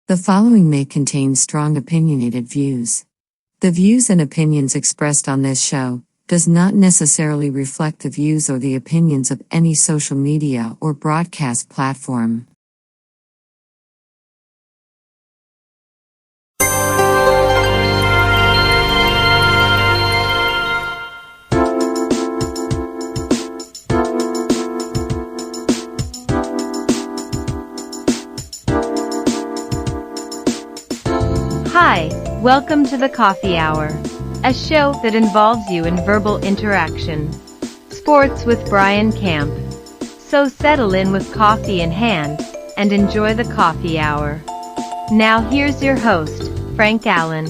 The following may contain strong opinionated views. The views and opinions expressed on this show does not necessarily reflect the views or the opinions of any social media or broadcast platform. Hi, welcome to the Coffee Hour, a show that involves you in verbal interaction. Sports with Brian Camp. So settle in with coffee in hand and enjoy the Coffee Hour. Now here's your host, Frank Allan.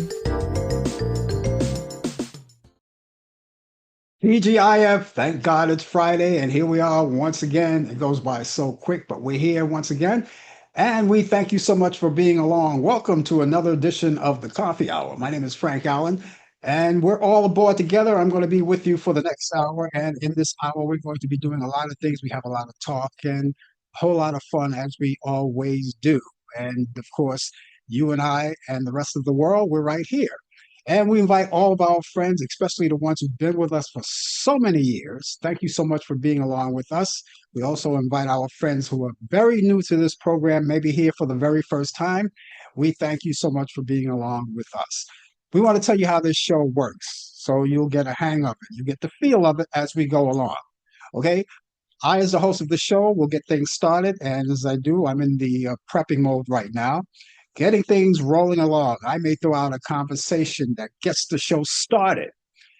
TGIF, thank God it's Friday, and here we are once again. It goes by so quick, but we're here once again. And we thank you so much for being along. Welcome to another edition of the Coffee Hour. My name is Frank Allan, and we're all aboard together. I'm going to be with you for the next hour. And in this hour, we're going to be doing a lot of things. We have a lot of talk and a whole lot of fun, as we always do. And of course, you and I and the rest of the world, we're right here. And we invite all of our friends, especially the ones who've been with us for so many years. Thank you so much for being along with us. We also invite our friends who are very new to this program, maybe here for the very first time. We thank you so much for being along with us. We want to tell you how this show works, so you'll get a hang of it. You get the feel of it as we go along. Okay? I, as the host of the show, will get things started. And as I do, I'm in the prepping mode right now, getting things rolling along. I may throw out a conversation that gets the show started.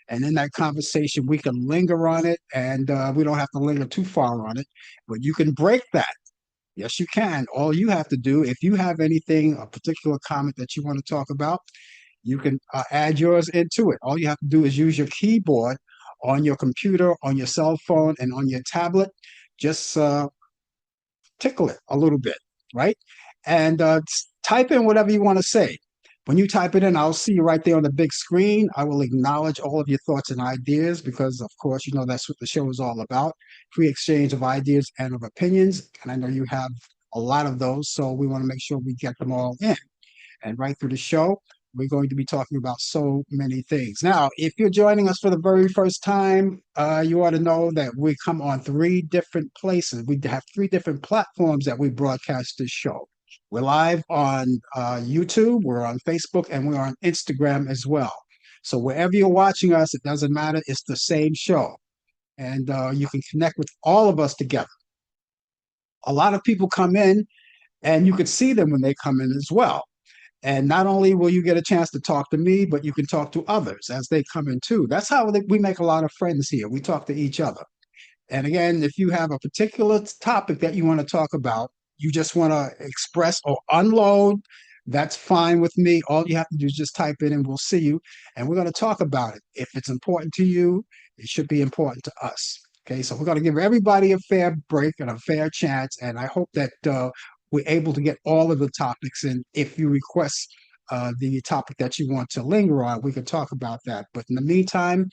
And in that conversation, we can linger on it, and we don't have to linger too far on it, but you can break that. Yes, you can. All you have to do, if you have anything, a particular comment that you want to talk about, you can add yours into it. All you have to do is use your keyboard on your computer, on your cell phone, and on your tablet. Just tickle it a little bit, right? And type in whatever you want to say. When you type it in, I'll see you right there on the big screen. I will acknowledge all of your thoughts and ideas because, of course, you know that's what the show is all about. Free exchange of ideas and of opinions. And I know you have a lot of those, so we want to make sure we get them all in. And right through the show, we're going to be talking about so many things. Now, if you're joining us for the very first time, you ought to know that we come on three different places. We have three different platforms that we broadcast this show. We're live on YouTube, we're on Facebook, and we're on Instagram as well. So wherever you're watching us, it doesn't matter. It's the same show. And you can connect with all of us together. A lot of people come in, and you can see them when they come in as well. And not only will you get a chance to talk to me, but you can talk to others as they come in too. That's how we make a lot of friends here. We talk to each other. And again, if you have a particular topic that you want to talk about, you just want to express or unload, that's fine with me. All you have to do is just type in and we'll see you. And we're going to talk about it. If it's important to you, it should be important to us. Okay, so we're going to give everybody a fair break and a fair chance. And I hope that we're able to get all of the topics in. If you request the topic that you want to linger on, we can talk about that. But in the meantime,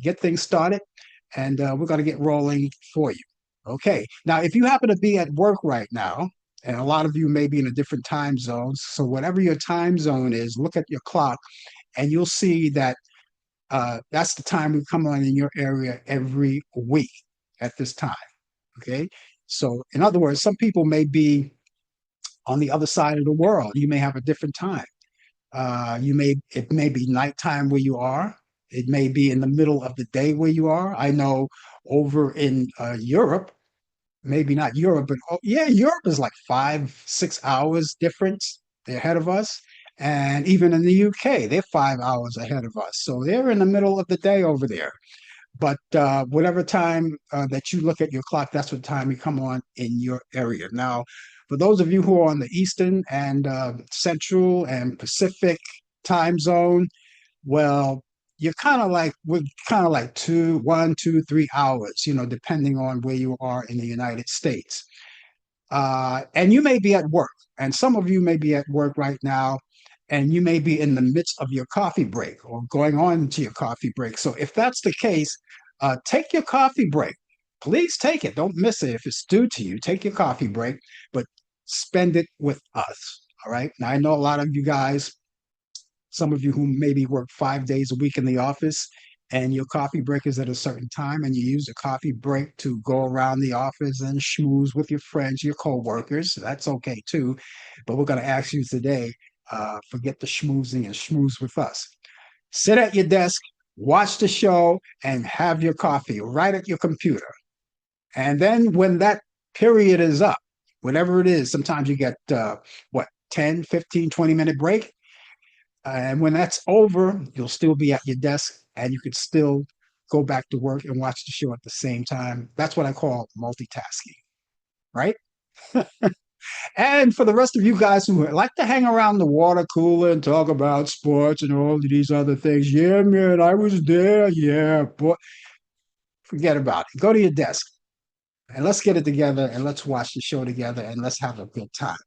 get things started, and we're going to get rolling for you. Okay. Now, if you happen to be at work right now, and a lot of you may be in a different time zones, so whatever your time zone is, look at your clock, and you'll see that that's the time we come on in your area every week at this time. Okay. So, in other words, some people may be on the other side of the world. You may have a different time. It may be nighttime where you are. It may be in the middle of the day where you are. I know over in Europe, maybe not Europe, but yeah, Europe is like 5, 6 hours difference. They're ahead of us. And even in the UK, they're 5 hours ahead of us. So they're in the middle of the day over there. But whatever time that you look at your clock, that's what time you come on in your area. Now, for those of you who are on the Eastern and Central and Pacific time zone, well, we're kind of like 1, 2, 3 hours, depending on where you are in the United States. And you may be at work, and some of you may be at work right now, and you may be in the midst of your coffee break or going on to your coffee break. So if that's the case, take your coffee break. Please take it. Don't miss it. If it's due to you, take your coffee break, but spend it with us. All right. Now, I know a lot of you guys, some of you who maybe work 5 days a week in the office, and your coffee break is at a certain time, and you use the coffee break to go around the office and schmooze with your friends, your coworkers. That's okay too. But we're going to ask you today, forget the schmoozing and schmooze with us. Sit at your desk, watch the show, and have your coffee right at your computer. And then when that period is up, whatever it is, sometimes you get what, 10, 15, 20-minute break. And when that's over, you'll still be at your desk and you could still go back to work and watch the show at the same time. That's what I call multitasking, right? And for the rest of you guys who like to hang around the water cooler and talk about sports and all of these other things, yeah, man, I was there. Yeah, but forget about it. Go to your desk and let's get it together and let's watch the show together and let's have a good time.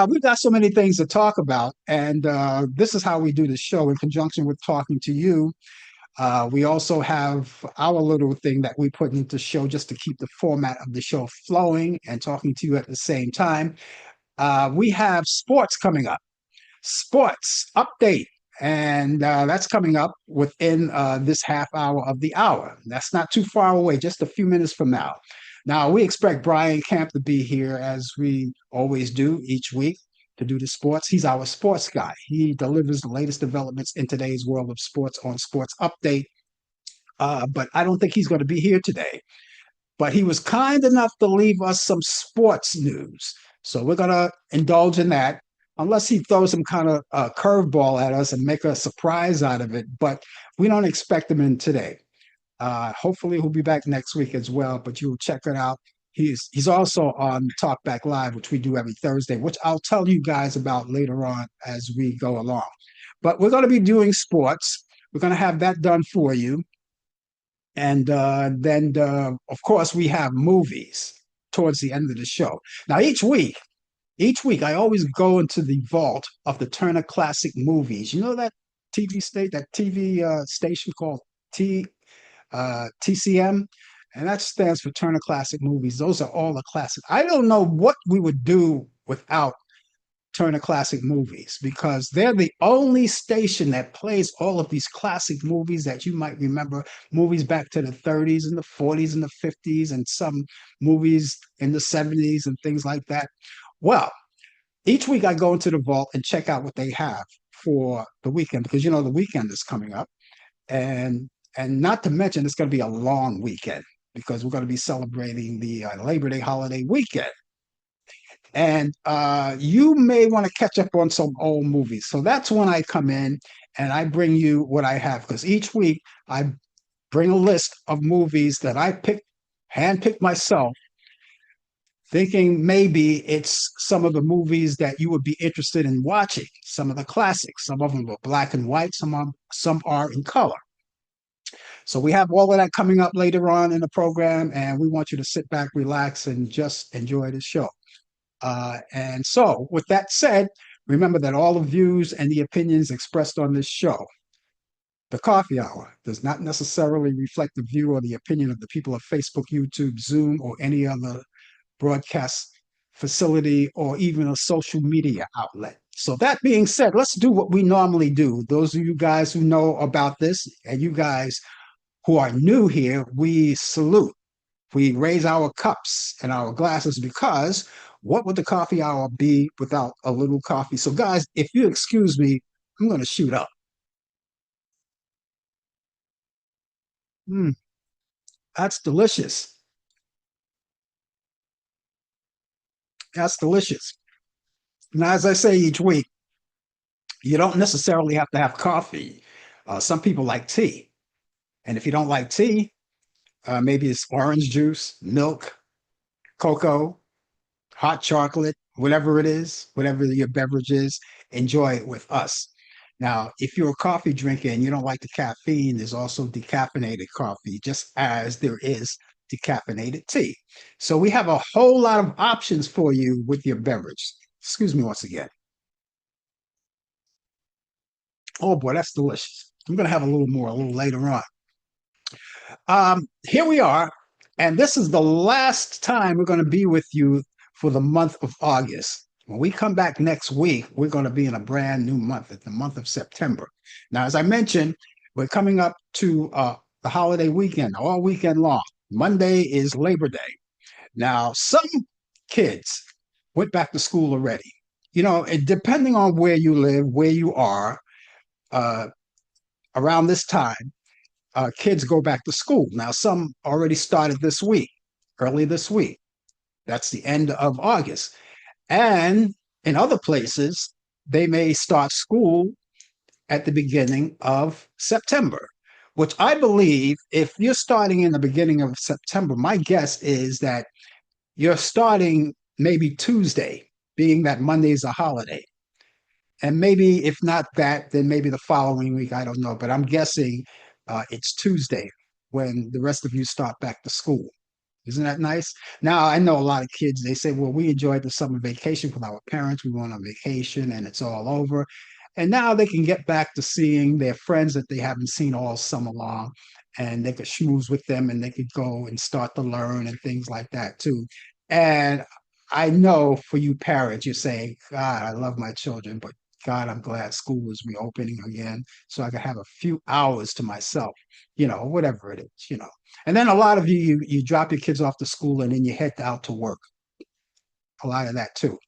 We've got so many things to talk about, and this is how we do the show in conjunction with talking to you. We also have our little thing that we put into the show just to keep the format of the show flowing and talking to you at the same time. We have sports coming up, sports update, and that's coming up within this half hour of the hour. That's not too far away, just a few minutes from now. Now, we expect Brian Camp to be here as we always do each week to do the sports. He's our sports guy. He delivers the latest developments in today's world of sports on Sports Update. But I don't think he's going to be here today. But he was kind enough to leave us some sports news. So we're going to indulge in that, unless he throws some kind of curveball at us and make a surprise out of it. But we don't expect him in today. Hopefully he'll be back next week as well, but you'll check it out. He's also on Talkback Live, which we do every Thursday, which I'll tell you guys about later on as we go along. But we're going to be doing sports. We're going to have that done for you. And then, of course, we have movies towards the end of the show. Now, each week, I always go into the vault of the Turner Classic Movies. You know that TV station called TCM, and that stands for Turner Classic Movies. Those are all the classics. I don't know what we would do without Turner Classic Movies because they're the only station that plays all of these classic movies that you might remember, movies back to the 30s and the 40s and the 50s, and some movies in the 70s and things like that. Well, each week I go into the vault and check out what they have for the weekend because the weekend is coming up, and not to mention it's going to be a long weekend because we're going to be celebrating the Labor Day holiday weekend. And you may want to catch up on some old movies. So that's when I come in and I bring you what I have because each week I bring a list of movies that I handpicked myself, thinking maybe it's some of the movies that you would be interested in watching, some of the classics. Some of them are black and white, some are in color. So we have all of that coming up later on in the program, and we want you to sit back, relax, and just enjoy the show. And so, with that said, remember that all the views and the opinions expressed on this show, the coffee hour, does not necessarily reflect the view or the opinion of the people of Facebook, YouTube, Zoom, or any other broadcast facility or even a social media outlet. So that being said, let's do what we normally do. Those of you guys who know about this and you guys who are new here, we salute. We raise our cups and our glasses because what would the coffee hour be without a little coffee? So, guys, if you excuse me, I'm going to shoot up. Mm, that's delicious. That's delicious. Now, as I say each week, you don't necessarily have to have coffee. Some people like tea. And if you don't like tea, maybe it's orange juice, milk, cocoa, hot chocolate, whatever it is, whatever your beverage is, enjoy it with us. Now, if you're a coffee drinker and you don't like the caffeine, there's also decaffeinated coffee, just as there is decaffeinated tea. So we have a whole lot of options for you with your beverage. Excuse me once again. Oh boy, that's delicious. I'm going to have a little more a little later on. Here we are, and this is the last time we're going to be with you for the month of August. When we come back next week, we're going to be in a brand new month, it's the month of September. Now, as I mentioned, we're coming up to the holiday weekend, all weekend long. Monday is Labor Day. Now, some kids went back to school already. And depending on where you live, where you are, uh, around this time, kids go back to school. Now, some already started this week, early this week. That's the end of August. And in other places, they may start school at the beginning of September, which I believe if you're starting in the beginning of September, my guess is that you're starting maybe Tuesday, being that Monday is a holiday. And maybe if not that, then maybe the following week. I don't know. But I'm guessing it's Tuesday when the rest of you start back to school. Isn't that nice? Now, I know a lot of kids, they say, well, we enjoyed the summer vacation with our parents. We went on vacation and it's all over. And now they can get back to seeing their friends that they haven't seen all summer long. And they could schmooze with them and they could go and start to learn and things like that too. And I know for you parents, you're saying, God, I love my children, but God, I'm glad school is reopening again so I can have a few hours to myself, whatever it is. And then a lot of you drop your kids off to school and then you head out to work. A lot of that too.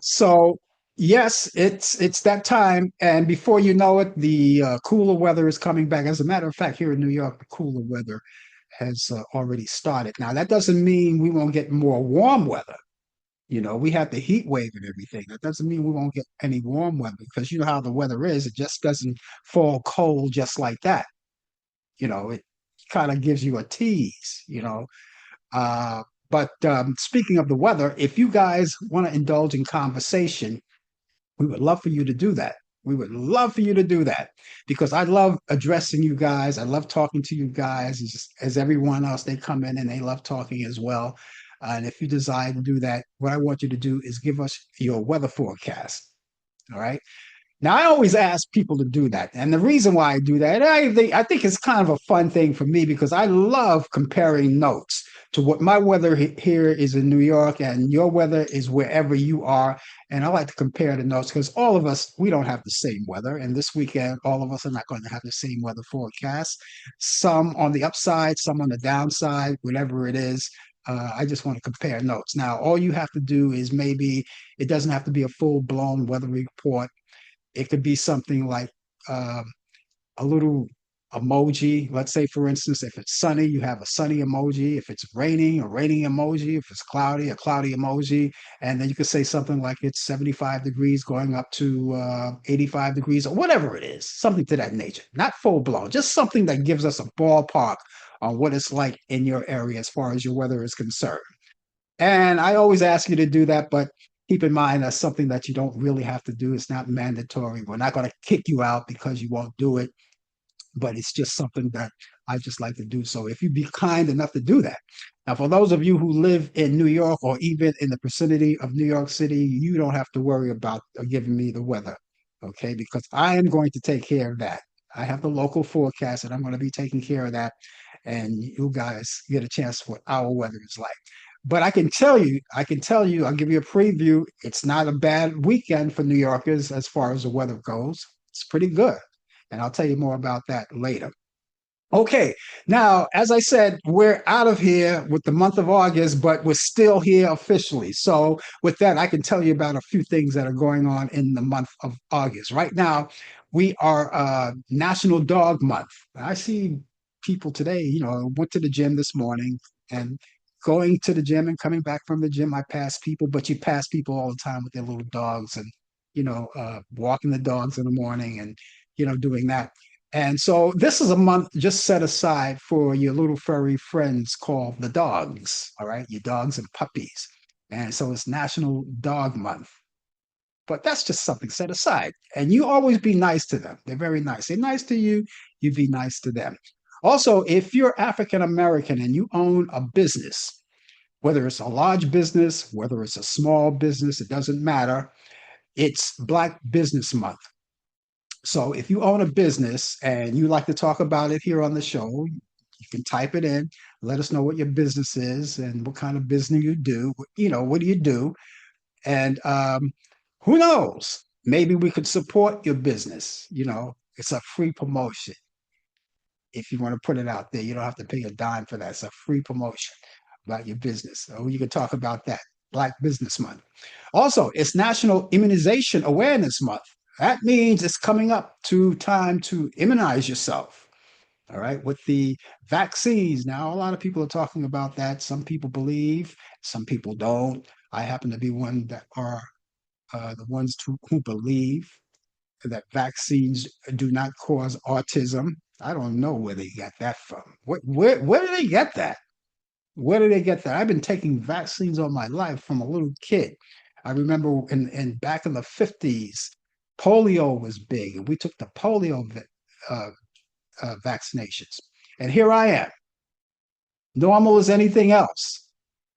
So yes, it's that time, and before you know it, the cooler weather is coming back. As a matter of fact, here in New York, the cooler weather has already started. Now that doesn't mean we won't get more warm weather. We have the heat wave and everything. That doesn't mean we won't get any warm weather because you know how the weather is. It just doesn't fall cold just like that. It kind of gives you a tease. Uh, but speaking of the weather, if you guys want to indulge in conversation, we would love for you to do that. We would love for you to do that because I love addressing you guys. I love talking to you guys as everyone else. They come in and they love talking as well. And if you desire to do that, what I want you to do is give us your weather forecast. All right. Now, I always ask people to do that. And the reason why I do that, I think it's kind of a fun thing for me because I love comparing notes to what my weather here is in New York and your weather is wherever you are. And I like to compare the notes because all of us, we don't have the same weather. And this weekend, all of us are not going to have the same weather forecast. Some on the upside, some on the downside, whatever it is. I just want to compare notes. Now, all you have to do is maybe it doesn't have to be a full blown weather report. It could be something like uh, a little emoji. Let's say, for instance, if it's sunny, you have a sunny emoji. If it's raining, a raining emoji. If it's cloudy, a cloudy emoji. And then you could say something like it's 75 degrees going up to 85 degrees or whatever it is, something to that nature. Not full blown, just something that gives us a ballpark on what it's like in your area as far as your weather is concerned. And I always ask you to do that, but keep in mind that's something that you don't really have to do. It's not mandatory. We're not going to kick you out because you won't do it, but it's just something that I just like to do. So if you be kind enough to do that. Now, for those of you who live in New York or even in the vicinity of New York City, you don't have to worry about giving me the weather, okay? Because I am going to take care of that. I have the local forecast and I'm going to be taking care of that. And you guys get a chance for what our weather is like. But I can tell you, I'll give you a preview. It's not a bad weekend for New Yorkers as far as the weather goes. It's pretty good. And I'll tell you more about that later. Okay, now, as I said, we're out of here with the month of August, but we're still here officially. So, with that, I can tell you about a few things that are going on in the month of August. Right now, we are National Dog Month. I see people today, went to the gym this morning and going to the gym and coming back from the gym, I pass people, but you pass people all the time with their little dogs and, walking the dogs in the morning and, doing that. And so this is a month just set aside for your little furry friends called the dogs, all right? Your dogs and puppies. And so it's National Dog Month. But that's just something set aside. And you always be nice to them. They're very nice. They're nice to you, you be nice to them. Also, if you're African American and you own a business, whether it's a large business, whether it's a small business, it doesn't matter. It's Black Business Month. So if you own a business and you like to talk about it here on the show, you can type it in. Let us know what your business is and what kind of business you do. What do you do? And who knows? Maybe we could support your business. It's a free promotion. If you want to put it out there, you don't have to pay a dime for that. It's a free promotion about your business. So you can talk about that. Black Business Month. Also, it's National Immunization Awareness Month. That means it's coming up to time to immunize yourself. All right, with the vaccines. Now, a lot of people are talking about that. Some people believe, some people don't. I happen to be one that are the ones who believe that vaccines do not cause autism. I don't know where they got that from. Where did they get that? Where did they get that? I've been taking vaccines all my life from a little kid. I remember in back in the 50s, polio was big, and we took the polio uh, vaccinations. And here I am, normal as anything else,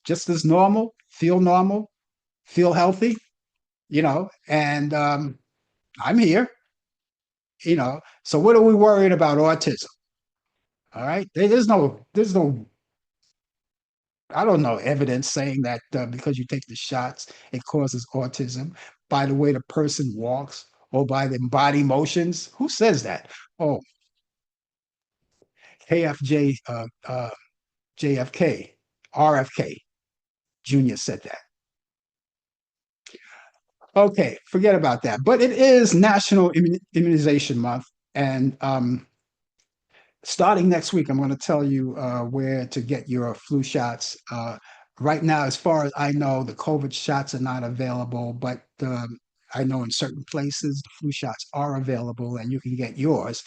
just as normal, feel healthy, and I'm here. So what are we worried about autism? All right, there's no, I don't know, evidence saying that because you take the shots, it causes autism by the way the person walks or by the body motions. Who says that? Oh, KFJ, JFK, RFK Jr. said that. Okay, forget about that. But it is National Immunization Month, and starting next week, I'm going to tell you where to get your flu shots. Right now, as far as I know, the COVID shots are not available, but I know in certain places the flu shots are available, and you can get yours.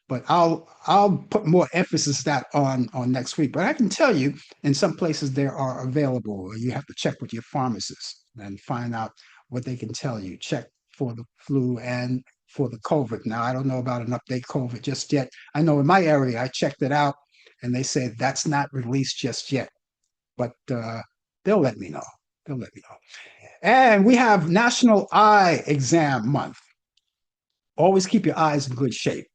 But I'll put more emphasis that on next week. But I can tell you, in some places they are available. You have to check with your pharmacist and find out what they can tell you. Check for the flu and for the COVID. Now I don't know about an update COVID just yet. I know in my area I checked it out, and they said that's not released just yet. But they'll let me know. They'll let me know. And we have National Eye Exam Month. Always keep your eyes in good shape.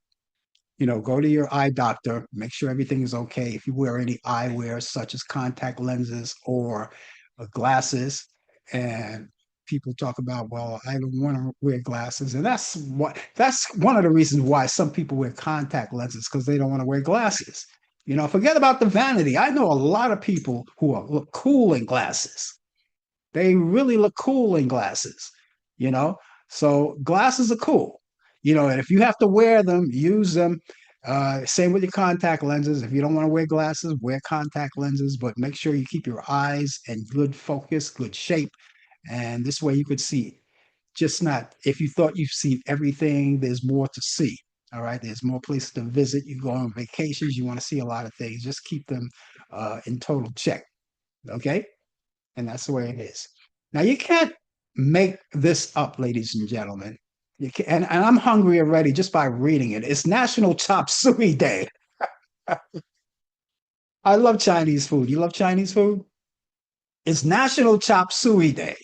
Go to your eye doctor, make sure everything is okay. If you wear any eyewear, such as contact lenses or glasses, and people talk about, well, I don't want to wear glasses, and that's one of the reasons why some people wear contact lenses because they don't want to wear glasses. Forget about the vanity. I know a lot of people who look cool in glasses. They really look cool in glasses, you know? So glasses are cool, and if you have to wear them, use them. Same with your contact lenses. If you don't want to wear glasses, wear contact lenses, but make sure you keep your eyes in good focus, good shape. And this way you could see just not, if you thought you've seen everything, there's more to see. All right. There's more places to visit. You go on vacations, you want to see a lot of things. Just keep them in total check. Okay. And that's the way it is. Now you can't make this up, ladies and gentlemen. And I'm hungry already just by reading it. It's National Chop Suey Day. I love Chinese food. You love Chinese food? It's National Chop Suey Day.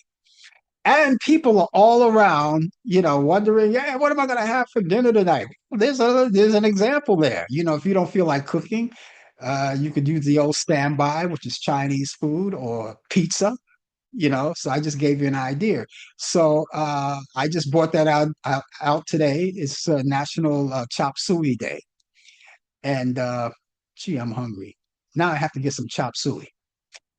And people are all around, wondering, yeah, what am I going to have for dinner tonight? Well, there's an example there. If you don't feel like cooking, you could use the old standby, which is Chinese food or pizza. So I just gave you an idea. So I just brought that out today. It's National Chop Suey Day, and gee, I'm hungry. Now I have to get some chop suey.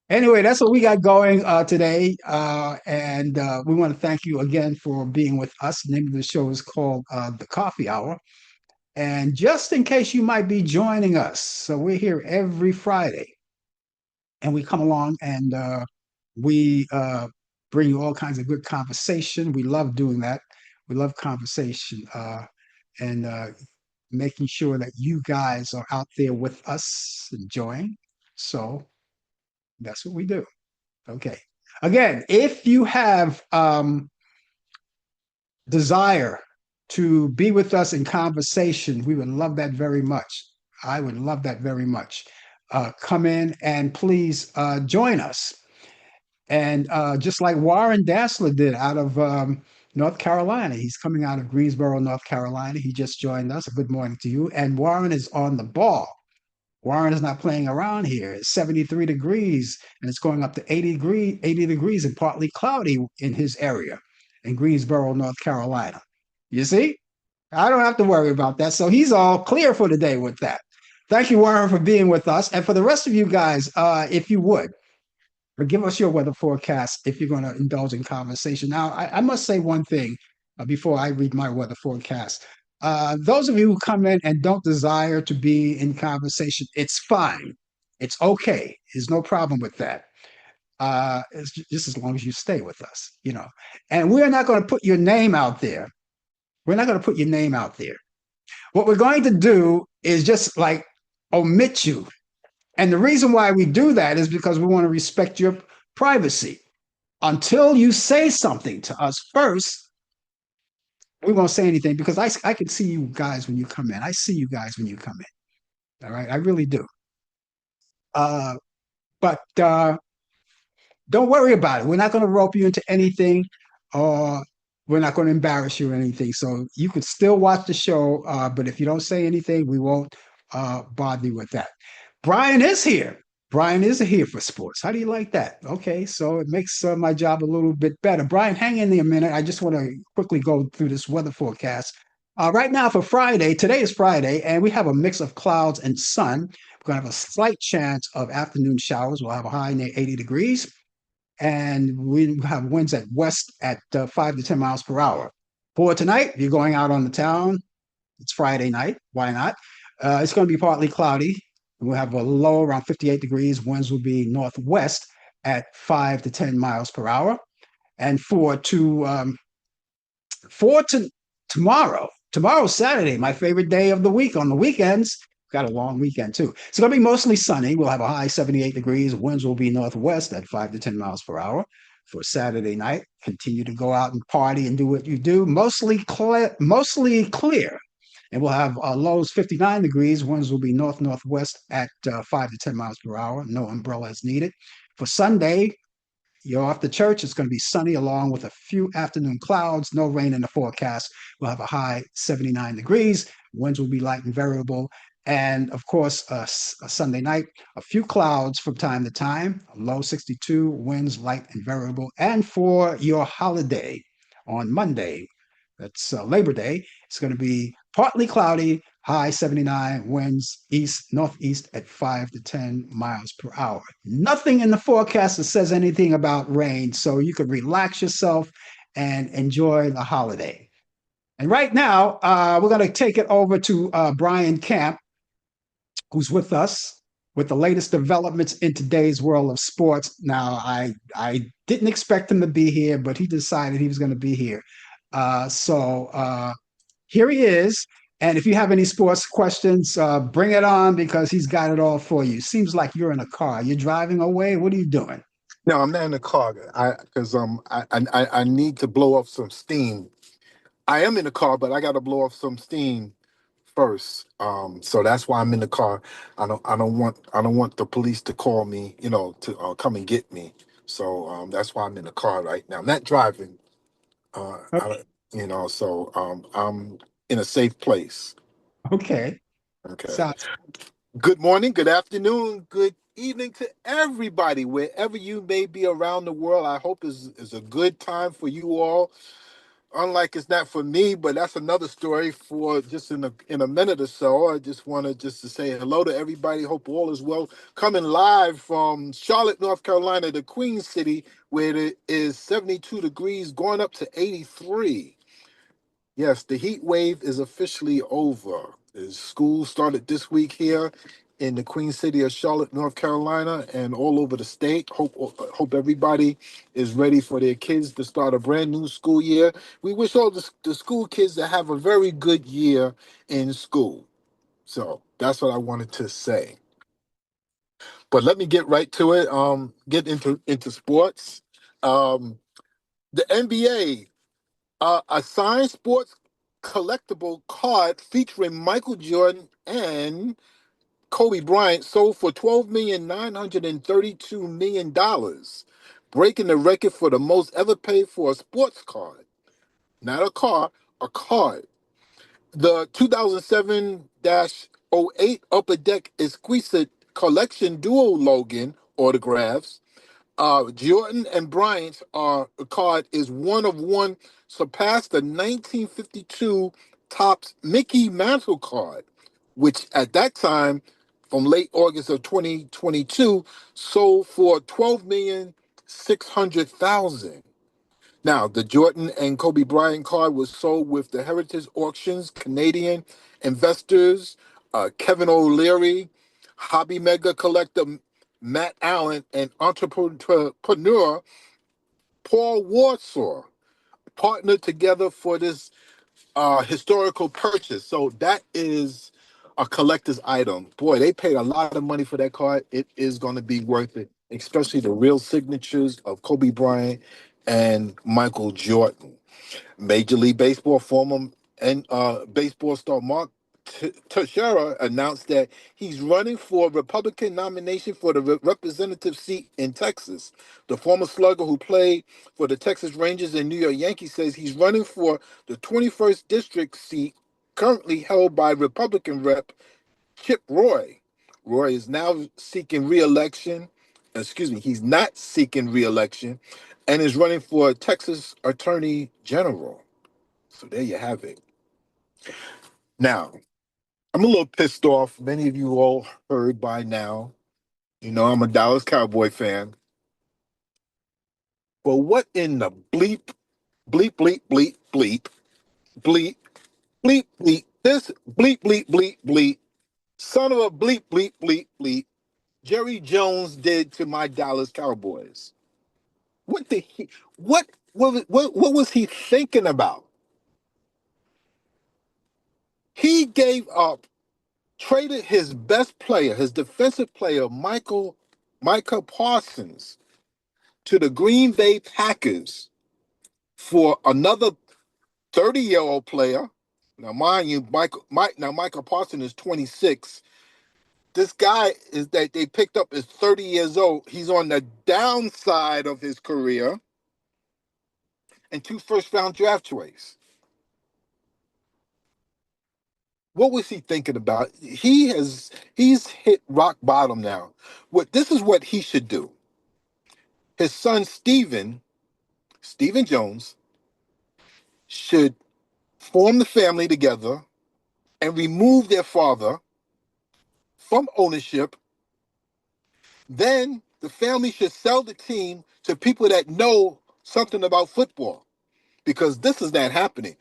Anyway, that's what we got going today, and we want to thank you again for being with us. The name of the show is called The Coffee Hour, and just in case you might be joining us, so we're here every Friday, and we come along and we bring you all kinds of good conversation. We love doing that. We love conversation and making sure that you guys are out there with us enjoying. So that's what we do. Okay. Again, if you have desire to be with us in conversation, we would love that very much. I would love that very much. Come in and please join us. And just like Warren Dassler did out of North Carolina, he's coming out of Greensboro, North Carolina. He just joined us. A good morning to you. And Warren is on the ball. Warren is not playing around here. It's 73 degrees and it's going up to 80 degrees and partly cloudy in his area in Greensboro, North Carolina. You see? I don't have to worry about that. So he's all clear for the day with that. Thank you, Warren, for being with us. And for the rest of you guys, if you would, give us your weather forecast if you're going to indulge in conversation. Now, I must say one thing before I read my weather forecast. Those of you who come in and don't desire to be in conversation, it's fine. It's okay. There's no problem with that. It's just as long as you stay with us, you know. And we're not going to put your name out there. We're not going to put your name out there. What we're going to do is just like omit you. And the reason why we do that is because we want to respect your privacy. Until you say something to us first, we won't say anything because I can see you guys when you come in. I see you guys when you come in. All right. I really do. Uh, but don't worry about it. We're not going to rope you into anything or we're not going to embarrass you or anything. So you can still watch the show. But if you don't say anything, we won't bother you with that. Brian is here. Brian is here for sports. How do you like that? Okay, so it makes my job a little bit better. Brian, hang in there a minute. I just want to quickly go through this weather forecast. Right now for Friday, today is Friday, and we have a mix of clouds and sun. We're going to have a slight chance of afternoon showers. We'll have a high near 80 degrees, and we have winds at west at 5 to 10 miles per hour. For tonight, if you're going out on the town, it's Friday night. Why not? It's going to be partly cloudy. We'll have a low around 58 degrees. Winds will be northwest at 5 to 10 miles per hour. And for to tomorrow's Saturday, my favorite day of the week. On the weekends, got a long weekend too. It's going to be mostly sunny. We'll have a high 78 degrees. Winds will be northwest at 5 to 10 miles per hour. For Saturday night, continue to go out and party and do what you do. Mostly clear. And we'll have lows 59 degrees. Winds will be northwest at 5 to 10 miles per hour. No umbrellas needed. For Sunday, you're off to church. It's going to be sunny along with a few afternoon clouds. No rain in the forecast. We'll have a high 79 degrees. Winds will be light and variable. And of course, a Sunday night, a few clouds from time to time, low 62, winds light and variable. And for your holiday on Monday, that's Labor Day, it's going to be partly cloudy, high 79, winds northeast at 5 to 10 miles per hour. Nothing in the forecast that says anything about rain, so you could relax yourself and enjoy the holiday. And right now, we're going to take it over to Brian Camp, who's with us with the latest developments in today's world of sports. Now, I didn't expect him to be here, but he decided he was going to be here. So here he is. And if you have any sports questions, bring it on because he's got it all for you. Seems like you're in a car. You're driving away. What are you doing? No, I'm not in the car. I need to blow off some steam. I am in the car, but I got to blow off some steam first. So that's why I'm in the car. I don't want the police to call me, to come and get me. So that's why I'm in the car right now. I'm not driving. Uh, I, so I'm in a safe place. Okay. Okay. So, Good morning, good afternoon, good evening to everybody, wherever you may be around the world. I hope is a good time for you all. Unlike it's not for me, but that's another story for just in a minute or so. I just wanted just to say hello to everybody. Hope all is well. Coming live from Charlotte, North Carolina, the Queen City, where it is 72 degrees, going up to 83. Yes, the heat wave is officially over. The school started this week here in the Queen City of Charlotte, North Carolina, and all over the state. Hope everybody is ready for their kids to start a brand new school year. We wish all the school kids to have a very good year in school. So that's what I wanted to say. But let me get right to it. Get into sports. Um, the NBA. A signed sports collectible card featuring Michael Jordan and Kobe Bryant sold for $12,932,000, breaking the record for the most ever paid for a sports card. Not a car, a card. The 2007 '08 Upper Deck Exquisite Collection Duo Logan autographs. Jordan and Bryant's card is one of one, surpassed the 1952 Topps Mickey Mantle card, which at that time, from late August of 2022, sold for 12,600,000. Now, the Jordan and Kobe Bryant card was sold with the Heritage Auctions Canadian investors, Kevin O'Leary, hobby mega collector Matt Allan, and entrepreneur Paul Warsaw partnered together for this historical purchase. So that is a collector's item. Boy, they paid a lot of money for that card. It is going to be worth it, especially the real signatures of Kobe Bryant and Michael Jordan. Major League Baseball former and baseball star Mark Teixeira announced that he's running for Republican nomination for the representative seat in Texas. The former slugger who played for the Texas Rangers and New York Yankees says he's running for the 21st district seat currently held by Republican Rep Chip Roy. Roy is now seeking re-election. Excuse me, he's not seeking re-election and is running for Texas Attorney General. So there you have it. Now, I'm a little pissed off. Many of you all heard by now. You know, I'm a Dallas Cowboy fan. But what in the bleep, bleep, bleep, bleep, bleep, bleep, bleep, bleep, this bleep, bleep, bleep, bleep, son of a bleep, bleep, bleep, bleep, Jerry Jones did to my Dallas Cowboys? What did he, what was he thinking about? He gave up, traded his best player, his defensive player, Micah Parsons, to the Green Bay Packers for another 30-year-old player. Now, mind you, Micah Parsons is 26. This guy is that they picked up is 30 years old. He's on the downside of his career, and 2 first-round draft choices. What was he thinking about? He's hit rock bottom now. What this is what he should do. His son Stephen Jones, should form the family together and remove their father from ownership. Then the family should sell the team to people that know something about football, because this is not happening.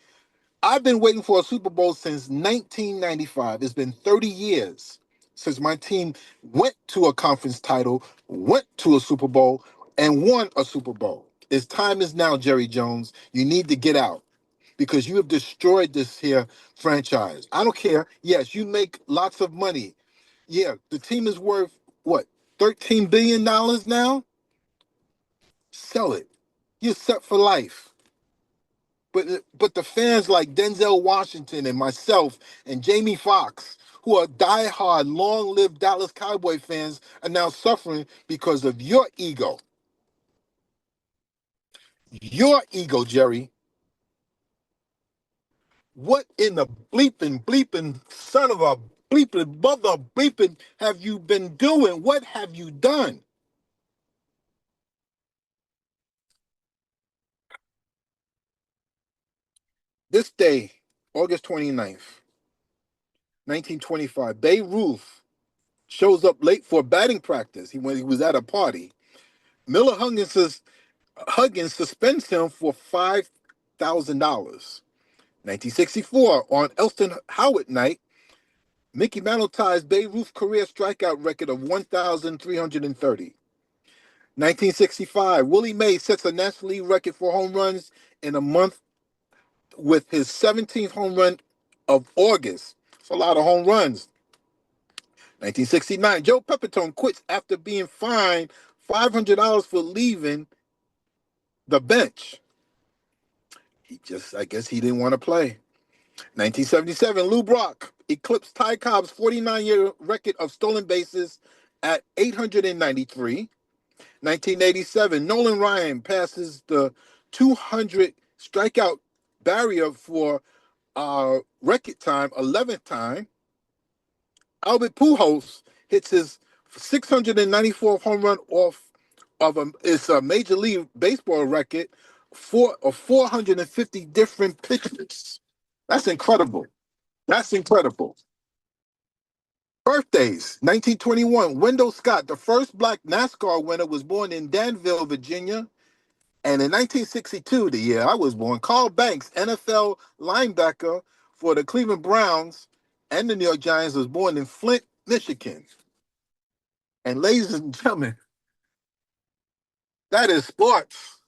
I've been waiting for a Super Bowl since 1995. It's been 30 years since my team went to a conference title, went to a Super Bowl, and won a Super Bowl. Its time is now, Jerry Jones. You need to get out because you have destroyed this here franchise. I don't care. Yes, you make lots of money. Yeah, the team is worth what? $13 billion now? Sell it. You're set for life. But the fans like Denzel Washington and myself and Jamie Foxx, who are diehard, long-lived Dallas Cowboy fans, are now suffering because of your ego. Your ego, Jerry. What in the bleeping son of a bleeping mother bleeping have you been doing? What have you done? This day, August 29th, 1925, Babe Ruth shows up late for batting practice. When he was at a party. Miller Huggins suspends him for $5,000. 1964, on Elston Howard night, Mickey Mantle ties Babe Ruth's career strikeout record of 1,330. 1965, Willie Mays sets a National League record for home runs in a month with his 17th home run of August. It's a lot of home runs. 1969, Joe Pepitone quits after being fined $500 for leaving the bench. I guess he didn't want to play. 1977, Lou Brock eclipsed Ty Cobb's 49-year record of stolen bases at 893. 1987, Nolan Ryan passes the 200 strikeout barrier for record time, 11th time. Albert Pujols hits his 694th home run off of it's a Major League Baseball record for 450 different pitches. That's incredible. That's incredible. Birthdays: 1921, Wendell Scott, the first black NASCAR winner, was born in Danville, Virginia. And in 1962, the year I was born, Carl Banks, NFL linebacker for the Cleveland Browns and the New York Giants, was born in Flint, Michigan. And ladies and gentlemen, that is sports.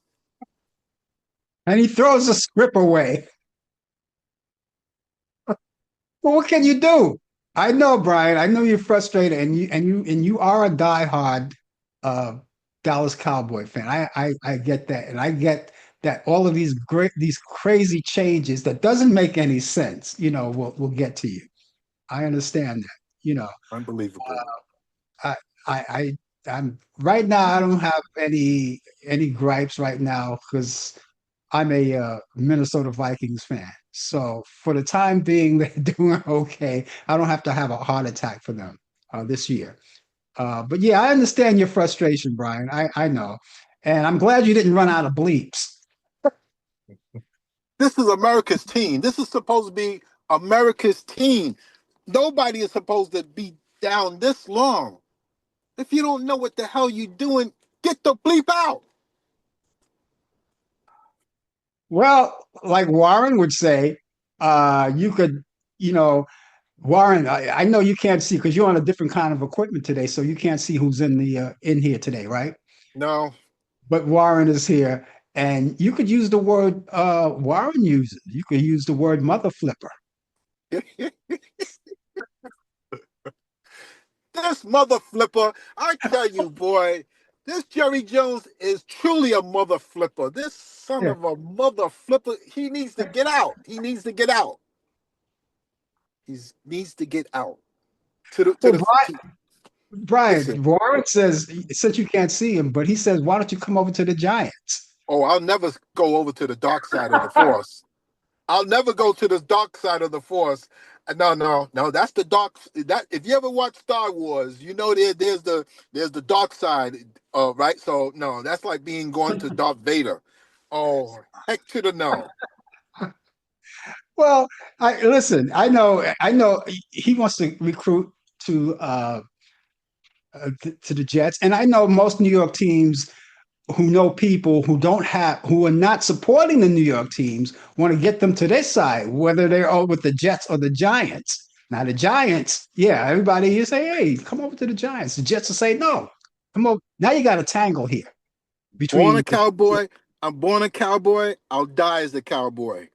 And he throws the script away. Well, what can you do? I know, Brian. I know you're frustrated, and you are a diehard uh, Dallas Cowboy fan. I get that, and I get that all of these crazy changes that doesn't make any sense. Will get to you. I understand that. You know, Unbelievable. I I I'm right now. I don't have any gripes right now because I'm a Minnesota Vikings fan. So for the time being, they're doing okay. I don't have to have a heart attack for them this year. But yeah, I understand your frustration, Brian. I know. And I'm glad you didn't run out of bleeps. This is America's team. This is supposed to be America's team. Nobody is supposed to be down this long. If you don't know what the hell you're doing, get the bleep out. Well, like Warren would say, you could, you know, Warren, I know you can't see because you're on a different kind of equipment today, so you can't see who's in here today, right? No. But Warren is here, and you could use the word Warren uses. You could use the word mother flipper. This mother flipper, I tell you, boy, this Jerry Jones is truly a mother flipper. This son Yeah. of a mother flipper, he needs to get out. He needs to get out. He needs to get out. To the to Well, the to, Brian, listen. Warren says since you can't see him, but he says, why don't you come over to the Giants? Oh, I'll never go over to the dark side of the force. I'll never go to the dark side of the force. No, no, no. That's the dark. That if you ever watch Star Wars, you know there's the dark side. Right. So no, that's like being going to Darth Vader. Oh, heck to the no. Well, I listen. I know. He wants to recruit to to the Jets, and I know most New York teams who know people who are not supporting the New York teams want to get them to their side, whether they're all with the Jets or the Giants. Now the Giants, yeah, everybody you say, hey, come over to the Giants. The Jets will say no. Come over. Now you got a tangle here Born a between the cowboy. I'm born a cowboy. I'll die as a cowboy.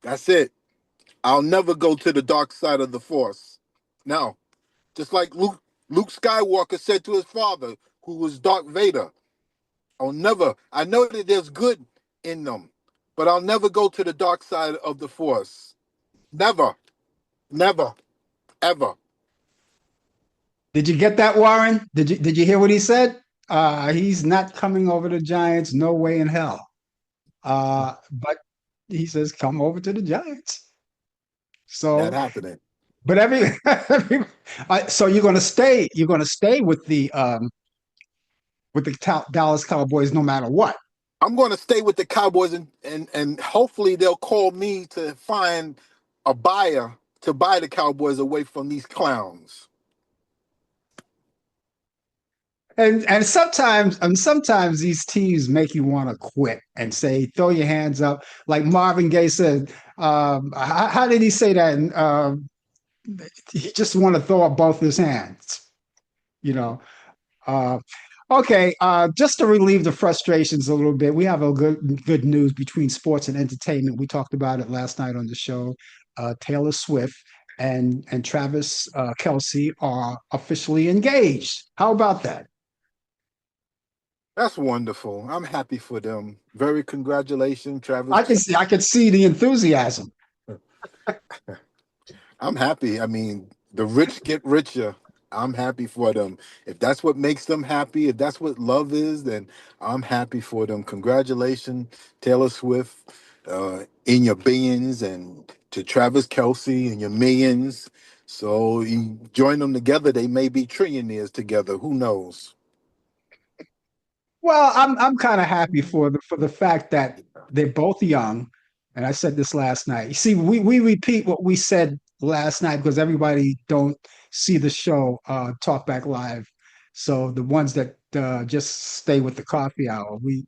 That's it. I'll never go to the dark side of the force. No. Just like Luke Skywalker said to his father, who was Darth Vader. I'll never. I know that there's good in them, but I'll never go to the dark side of the force. Never, never, ever. Did you get that, Warren? Did you hear what he said? He's not coming over to Giants, no way in hell. But he says, come over to the Giants. Not So happening. but so you're going to stay. You're going to stay with the Dallas Cowboys no matter what. I'm going to stay with the Cowboys, and hopefully they'll call me to find a buyer to buy the Cowboys away from these clowns. And sometimes these teams make you want to quit and say, throw your hands up. Like Marvin Gaye said, how did he say that? He just want to throw up both his hands. You know. Uh, okay, just to relieve the frustrations a little bit, we have a good news between sports and entertainment. We talked about it last night on the show. Taylor Swift and Travis Kelsey are officially engaged. How about that? That's wonderful. I'm happy for them. Very congratulations, Travis. I can see the enthusiasm. I'm happy. I mean, the rich get richer. I'm happy for them. If that's what makes them happy, if that's what love is, then I'm happy for them. Congratulations, Taylor Swift. in your billions, and to Travis Kelsey and your millions. So you join them together, they may be trillionaires together. Who knows? Well, I'm kind of happy for the fact that they're both young, and I said this last night. You see, we repeat what we said last night because everybody don't see the show Talk Back Live. So the ones that just stay with the coffee hour, we